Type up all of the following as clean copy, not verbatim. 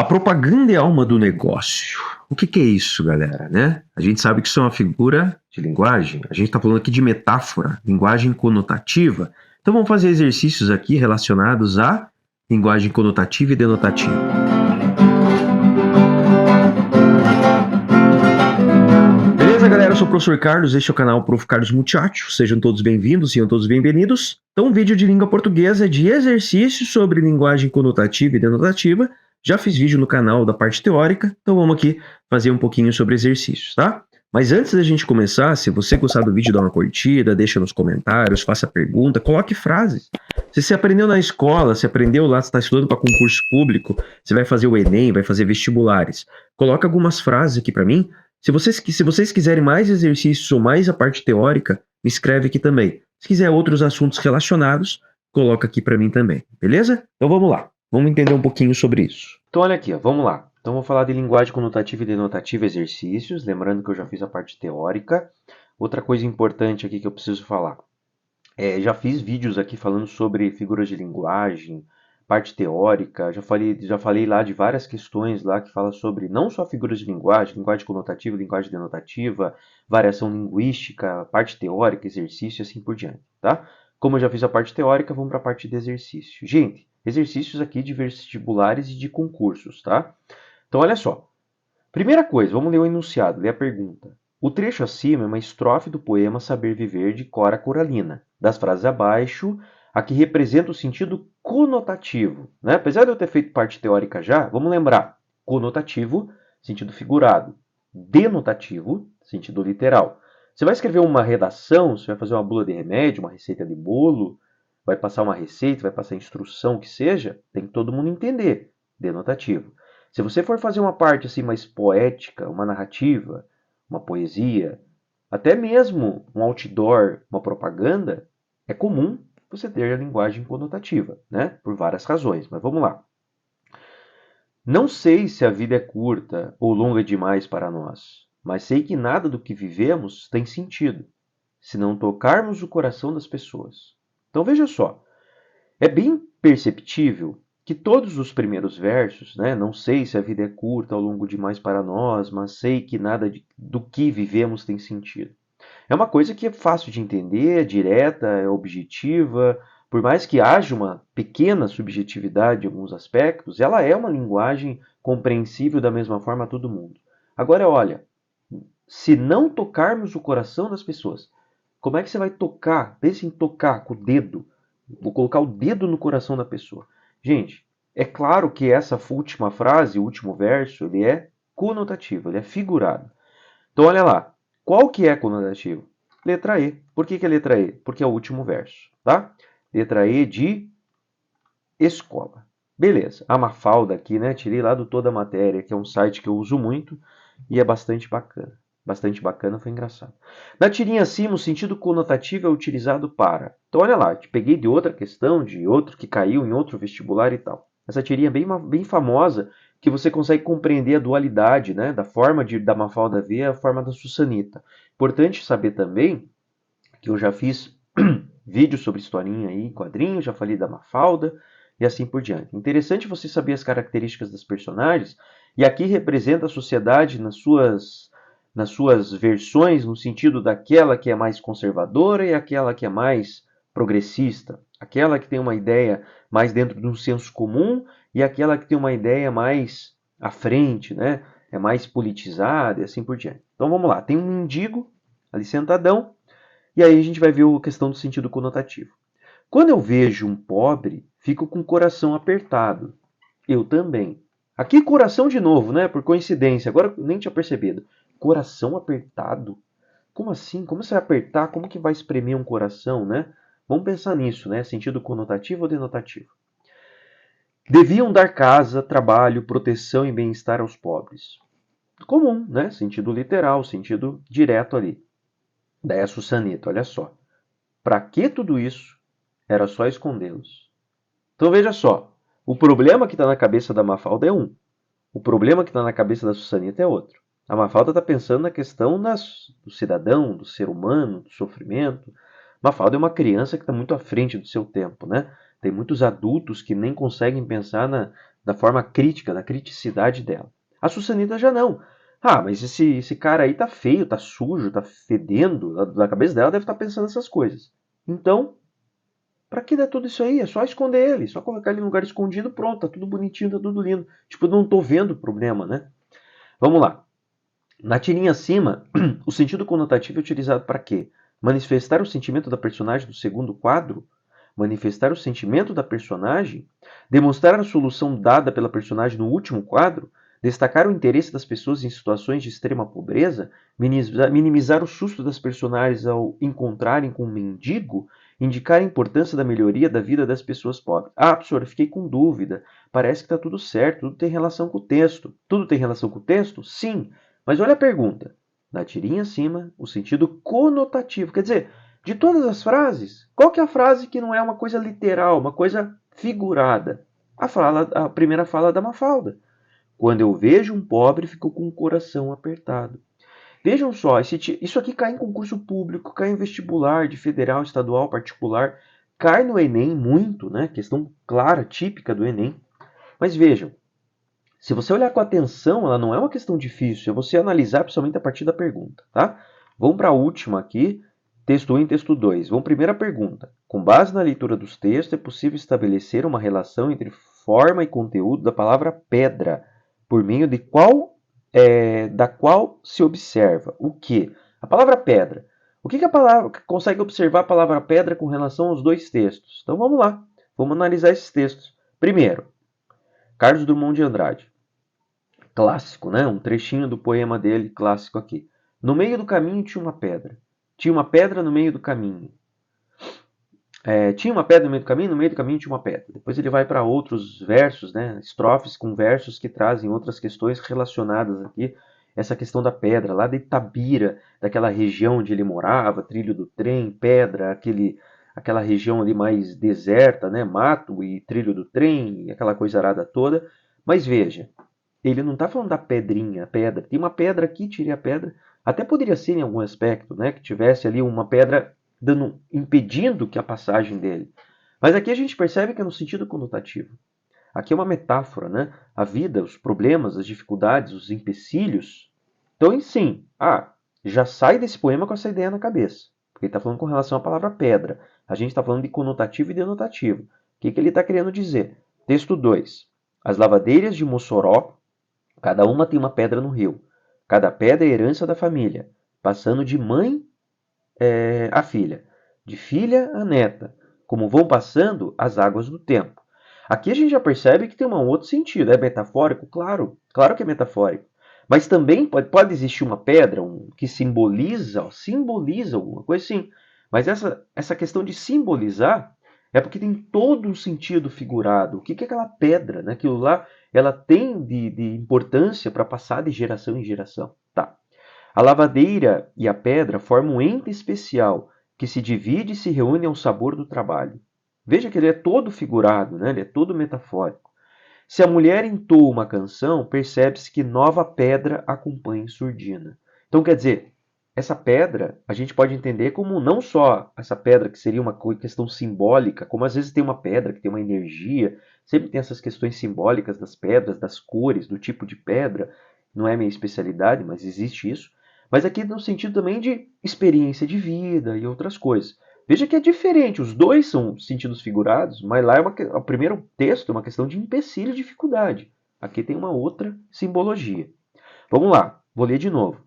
A propaganda é a alma do negócio. O que é isso, galera, né? A gente sabe que isso é uma figura de linguagem. A gente está falando aqui de metáfora, linguagem conotativa. Então vamos fazer exercícios aqui relacionados à linguagem conotativa e denotativa. Beleza, galera? Eu sou o professor Carlos, este é o canal Prof. Carlos Muchacho. Sejam todos bem-vindos, sejam todos bem-vindos. Então, um vídeo de língua portuguesa de exercícios sobre linguagem conotativa e denotativa. Já fiz vídeo no canal da parte teórica, então vamos aqui fazer um pouquinho sobre exercícios, tá? Mas antes da gente começar, se você gostar do vídeo, dá uma curtida, deixa nos comentários, faça pergunta, coloque frases. Se você aprendeu na escola, se aprendeu lá, você está estudando para concurso público, você vai fazer o Enem, vai fazer vestibulares, coloca algumas frases aqui para mim. Se vocês quiserem mais exercícios ou mais a parte teórica, me escreve aqui também. Se quiser outros assuntos relacionados, coloca aqui para mim também, beleza? Então vamos lá, vamos entender um pouquinho sobre isso. Então olha aqui, ó, vamos lá. Então vou falar de linguagem conotativa e denotativa exercícios, lembrando que eu já fiz a parte teórica. Outra coisa importante aqui que eu preciso falar. Já fiz vídeos aqui falando sobre figuras de linguagem, parte teórica, já falei lá de várias questões lá que fala sobre não só figuras de linguagem conotativa, linguagem denotativa, variação linguística, parte teórica, exercício e assim por diante, tá? Como eu já fiz a parte teórica, vamos para a parte de exercício. Gente, exercícios aqui de vestibulares e de concursos, tá? Então olha só. Primeira coisa, vamos ler o enunciado, ler a pergunta. O trecho acima é uma estrofe do poema Saber Viver de Cora Coralina. Das frases abaixo, a que representa o sentido conotativo, né? Apesar de eu ter feito parte teórica já, vamos lembrar. Conotativo, sentido figurado. Denotativo, sentido literal. Você vai escrever uma redação, você vai fazer uma bula de remédio, uma receita de bolo, vai passar uma receita, vai passar instrução, que seja, tem que todo mundo entender. Denotativo. Se você for fazer uma parte assim mais poética, uma narrativa, uma poesia, até mesmo um outdoor, uma propaganda, é comum você ter a linguagem conotativa, né? Por várias razões, mas vamos lá. Não sei se a vida é curta ou longa demais para nós, mas sei que nada do que vivemos tem sentido, se não tocarmos o coração das pessoas. Então veja só, é bem perceptível que todos os primeiros versos, né, não sei se a vida é curta ou longo demais para nós, mas sei que nada do que vivemos tem sentido. É uma coisa que é fácil de entender, é direta, é objetiva, por mais que haja uma pequena subjetividade em alguns aspectos, ela é uma linguagem compreensível da mesma forma a todo mundo. Agora, olha, se não tocarmos o coração das pessoas, como é que você vai tocar? Pense em tocar com o dedo. Vou colocar o dedo no coração da pessoa. Gente, é claro que essa última frase, o último verso, ele é conotativo, ele é figurado. Então, olha lá. Qual que é conotativo? Letra E. Por que é letra E? Porque é o último verso, tá? Letra E de escola. Beleza. A Mafalda aqui, né? Tirei lá do Toda Matéria, que é um site que eu uso muito e é bastante bacana. Bastante bacana, foi engraçado. Na tirinha acima, o sentido conotativo é utilizado para. Então, olha lá, peguei de outra questão, de outro que caiu em outro vestibular e tal. Essa tirinha é bem famosa, que você consegue compreender a dualidade, né, da forma da Mafalda ver a forma da Sussanita. Importante saber também que eu já fiz vídeos sobre historinha aí, quadrinhos, já falei da Mafalda e assim por diante. Interessante você saber as características das personagens, e aqui representa a sociedade nas suas versões, no sentido daquela que é mais conservadora e aquela que é mais progressista. Aquela que tem uma ideia mais dentro de um senso comum e aquela que tem uma ideia mais à frente, né? É mais politizada e assim por diante. Então vamos lá, tem um mendigo ali sentadão e aí a gente vai ver a questão do sentido conotativo. Quando eu vejo um pobre, fico com o coração apertado. Eu também. Aqui coração de novo, né? Por coincidência, agora eu nem tinha percebido. Coração apertado? Como assim? Como você vai apertar? Como que vai espremer um coração, né? Vamos pensar nisso, né? Sentido conotativo ou denotativo? Deviam dar casa, trabalho, proteção e bem-estar aos pobres. Comum, né? Sentido literal, sentido direto ali. Daí a Sussanita, olha só. Para que tudo isso? Era só escondê-los. Então veja só. O problema que está na cabeça da Mafalda é um. O problema que está na cabeça da Sussanita é outro. A Mafalda está pensando na questão do cidadão, do ser humano, do sofrimento. Mafalda é uma criança que está muito à frente do seu tempo, né? Tem muitos adultos que nem conseguem pensar da forma crítica, da criticidade dela. A Sussanita já não. Ah, mas esse cara aí tá feio, tá sujo, tá fedendo. Na cabeça dela deve estar pensando essas coisas. Então, pra que dar tudo isso aí? É só esconder ele, só colocar ele em lugar escondido, pronto, tá tudo bonitinho, tá tudo lindo. Tipo, eu não tô vendo o problema, né? Vamos lá. Na tirinha acima, o sentido conotativo é utilizado para quê? Manifestar o sentimento da personagem do segundo quadro? Manifestar o sentimento da personagem? Demonstrar a solução dada pela personagem no último quadro? Destacar o interesse das pessoas em situações de extrema pobreza? Minimizar o susto das personagens ao encontrarem com um mendigo? Indicar a importância da melhoria da vida das pessoas pobres. Ah, professor, fiquei com dúvida. Parece que está tudo certo, tudo tem relação com o texto. Tudo tem relação com o texto? Sim. Mas olha a pergunta. Na tirinha acima, o sentido conotativo. Quer dizer, de todas as frases, qual que é a frase que não é uma coisa literal, uma coisa figurada? A primeira fala da Mafalda. Quando eu vejo um pobre, fico com o coração apertado. Vejam só, isso aqui cai em concurso público, cai em vestibular de federal, estadual, particular, cai no Enem muito, né? Questão clara, típica do Enem. Mas vejam, se você olhar com atenção, ela não é uma questão difícil, é você analisar principalmente a partir da pergunta, tá? Vamos para a última aqui, texto 1 e texto 2. Vamos primeira pergunta. Com base na leitura dos textos, é possível estabelecer uma relação entre forma e conteúdo da palavra pedra, por meio de da qual se observa o que? A palavra pedra. O que a palavra consegue observar a palavra pedra com relação aos dois textos? Então vamos lá, vamos analisar esses textos. Primeiro, Carlos Drummond de Andrade. Clássico, né? Um trechinho do poema dele, clássico aqui. No meio do caminho tinha uma pedra. Tinha uma pedra no meio do caminho. Tinha uma pedra no meio do caminho tinha uma pedra. Depois ele vai para outros versos, né? Estrofes com versos que trazem outras questões relacionadas aqui. Essa questão da pedra, lá de Itabira, daquela região onde ele morava, trilho do trem, pedra, aquela região ali mais deserta, né? Mato e trilho do trem, aquela coisa arada toda. Mas veja, ele não está falando da pedrinha, a pedra. Tem uma pedra aqui, tirei a pedra. Até poderia ser em algum aspecto, né? Que tivesse ali uma pedra impedindo que a passagem dele. Mas aqui a gente percebe que é no sentido conotativo. Aqui é uma metáfora, né? A vida, os problemas, as dificuldades, os empecilhos. Então, sim, já sai desse poema com essa ideia na cabeça. Porque ele está falando com relação à palavra pedra. A gente está falando de conotativo e denotativo. O que ele está querendo dizer? Texto 2. As lavadeiras de Mossoró, cada uma tem uma pedra no rio. Cada pedra é herança da família, passando de mãe a filha, de filha a neta, como vão passando as águas do tempo. Aqui a gente já percebe que tem um outro sentido. É metafórico? Claro que é metafórico. Mas também pode existir uma pedra que simboliza alguma coisa assim. Mas essa questão de simbolizar é porque tem todo um sentido figurado. O que é aquela pedra? Né? Aquilo lá ela tem de importância para passar de geração em geração. Tá. A lavadeira e a pedra formam um ente especial que se divide e se reúne ao sabor do trabalho. Veja que ele é todo figurado, né? Ele é todo metafórico. Se a mulher entoa uma canção, percebe-se que nova pedra acompanha surdina. Então, quer dizer, essa pedra a gente pode entender como não só essa pedra que seria uma questão simbólica, como às vezes tem uma pedra que tem uma energia, sempre tem essas questões simbólicas das pedras, das cores, do tipo de pedra. Não é minha especialidade, mas existe isso. Mas aqui no sentido também de experiência de vida e outras coisas. Veja que é diferente, os dois são sentidos figurados, mas lá o primeiro texto é uma questão de empecilho e dificuldade. Aqui tem uma outra simbologia. Vamos lá, vou ler de novo.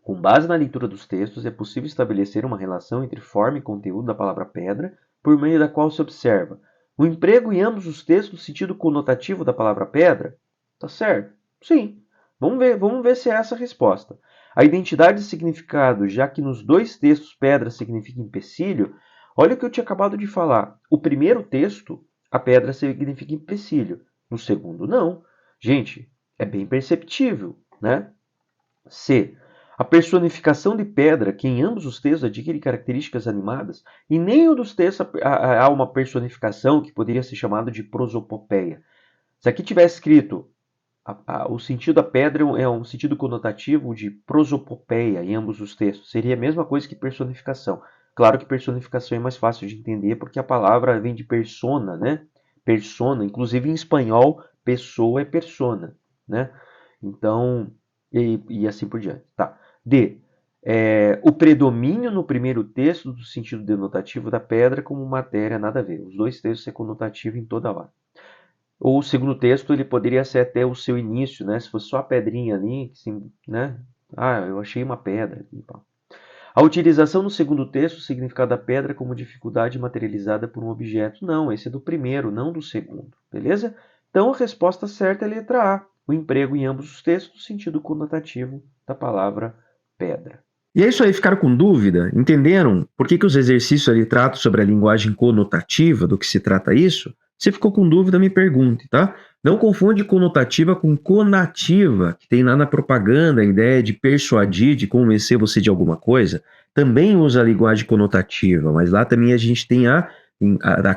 Com base na leitura dos textos, é possível estabelecer uma relação entre forma e conteúdo da palavra pedra, por meio da qual se observa o emprego em ambos os textos no sentido conotativo da palavra pedra. Tá certo? Sim. Vamos ver se é essa a resposta. A identidade de significado, já que nos dois textos pedra significa empecilho, olha o que eu tinha acabado de falar. O primeiro texto, a pedra significa empecilho. No segundo, não. Gente, é bem perceptível, né? C. A personificação de pedra, que em ambos os textos adquire características animadas, e nenhum dos textos há uma personificação que poderia ser chamada de prosopopeia. Se aqui tivesse escrito o sentido da pedra é um sentido conotativo de prosopopeia em ambos os textos. Seria a mesma coisa que personificação. Claro que personificação é mais fácil de entender porque a palavra vem de persona, né? Persona, inclusive em espanhol, pessoa é persona, né? Então, e assim por diante. Tá. D. O predomínio no primeiro texto do sentido denotativo da pedra como matéria, nada a ver. Os dois textos é conotativo em toda hora. Ou o segundo texto, ele poderia ser até o seu início, né? Se fosse só a pedrinha ali, assim, né? Ah, eu achei uma pedra. A utilização no segundo texto, o significado da pedra como dificuldade materializada por um objeto. Não, esse é do primeiro, não do segundo. Beleza? Então, a resposta certa é a letra A. O emprego em ambos os textos no sentido conotativo da palavra pedra. E é isso aí, ficaram com dúvida? Entenderam por que os exercícios ali tratam sobre a linguagem conotativa, do que se trata isso? Se ficou com dúvida, me pergunte, tá? Não confunde conotativa com conativa, que tem lá na propaganda a ideia de persuadir, de convencer você de alguma coisa. Também usa a linguagem conotativa, mas lá também a gente tem a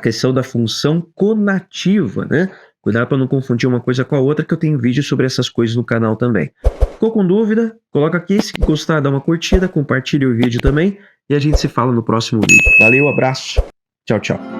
questão da função conativa, né? Cuidado para não confundir uma coisa com a outra, que eu tenho vídeo sobre essas coisas no canal também. Ficou com dúvida? Coloca aqui, se gostar, dá uma curtida, compartilha o vídeo também e a gente se fala no próximo vídeo. Valeu, abraço, tchau, tchau.